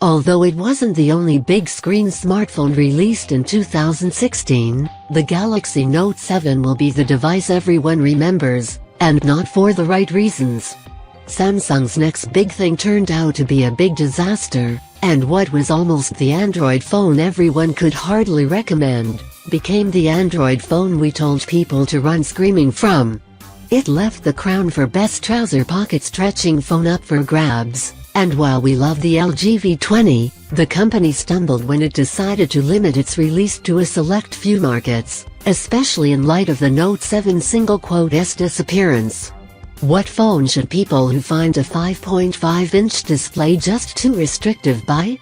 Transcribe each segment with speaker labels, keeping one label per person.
Speaker 1: Although it wasn't the only big-screen smartphone released in 2016, the Galaxy Note 7 will be the device everyone remembers, and not for the right reasons. Samsung's next big thing turned out to be a big disaster, and what was almost the Android phone everyone could hardly recommend, became the Android phone we told people to run screaming from. It left the crown for best trouser pocket stretching phone up for grabs, and while we love the LG V20, the company stumbled when it decided to limit its release to a select few markets, especially in light of the Note 7 "S" disappearance. What phone should people who find a 5.5-inch display just too restrictive buy?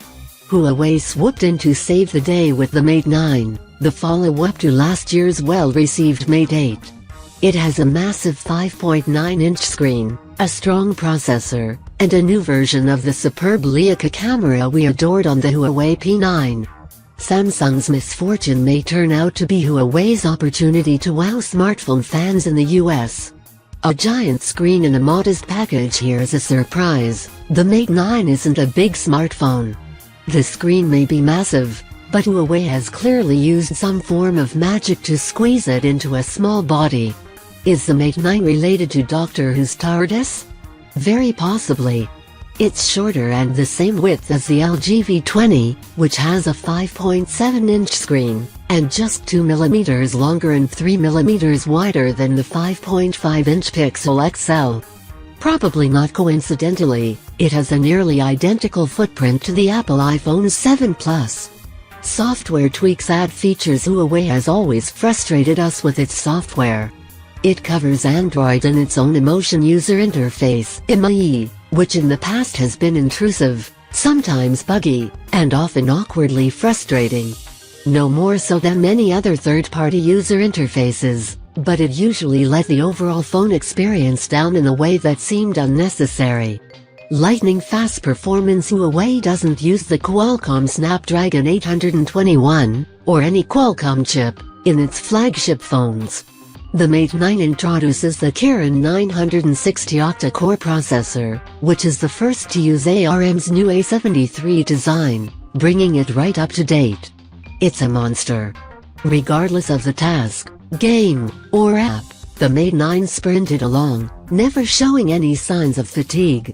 Speaker 1: Huawei swooped in to save the day with the Mate 9, the follow-up to last year's well-received Mate 8. It has a massive 5.9-inch screen, a strong processor, and a new version of the superb Leica camera we adored on the Huawei P9. Samsung's misfortune may turn out to be Huawei's opportunity to wow smartphone fans in the US. A giant screen in a modest package here's a surprise: the Mate 9 isn't a big smartphone. The screen may be massive, but Huawei has clearly used some form of magic to squeeze it into a small body. Is the Mate 9 related to Doctor Who's TARDIS? Very possibly. It's shorter and the same width as the LG V20, which has a 5.7-inch screen, and just 2 mm longer and 3 mm wider than the 5.5-inch Pixel XL. Probably not coincidentally, it has a nearly identical footprint to the Apple iPhone 7 Plus. Software tweaks add features. Huawei has always frustrated us with its software. It covers Android and its own emotion user interface, (IMUI), which in the past has been intrusive, sometimes buggy, and often awkwardly frustrating. No more so than many other third-party user interfaces, but it usually let the overall phone experience down in a way that seemed unnecessary. Lightning-fast performance. Huawei doesn't use the Qualcomm Snapdragon 821, or any Qualcomm chip, in its flagship phones. The Mate 9 introduces the Kirin 960 octa-core processor, which is the first to use ARM's new A73 design, bringing it right up to date. It's a monster. Regardless of the task, game, or app, the Mate 9 sprinted along, never showing any signs of fatigue.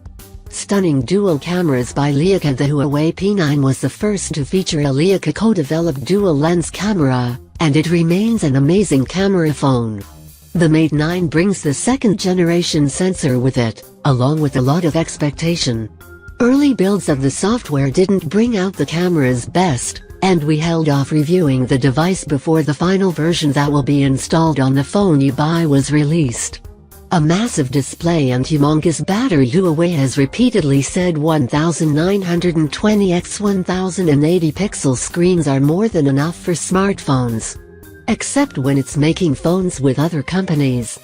Speaker 1: Stunning dual cameras by Leica. The Huawei P9 was the first to feature a Leica co-developed dual-lens camera, and it remains an amazing camera phone. The Mate 9 brings the second-generation sensor with it, along with a lot of expectation. Early builds of the software didn't bring out the camera's best, and we held off reviewing the device before the final version that will be installed on the phone you buy was released. A massive display and humongous battery. Huawei has repeatedly said 1920 x 1080 pixel screens are more than enough for smartphones. Except when it's making phones with other companies.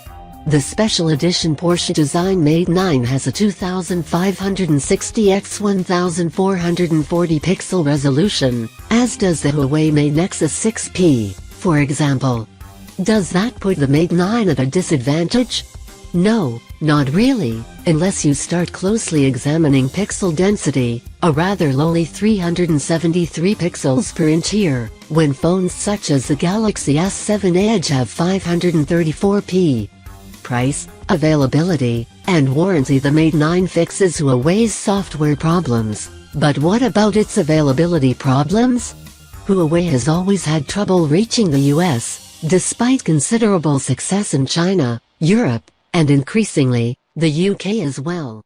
Speaker 1: The special edition Porsche design Mate 9 has a 2560 x 1440 pixel resolution, as does the Huawei Mate Nexus 6P, for example. Does that put the Mate 9 at a disadvantage? No, not really, unless you start closely examining pixel density, a rather lowly 373 pixels per inch here, when phones such as the Galaxy S7 Edge have 534p. Price, availability, and warranty. The Mate 9 fixes Huawei's software problems, but what about its availability problems? Huawei has always had trouble reaching the US, despite considerable success in China, Europe, and increasingly, the UK as well.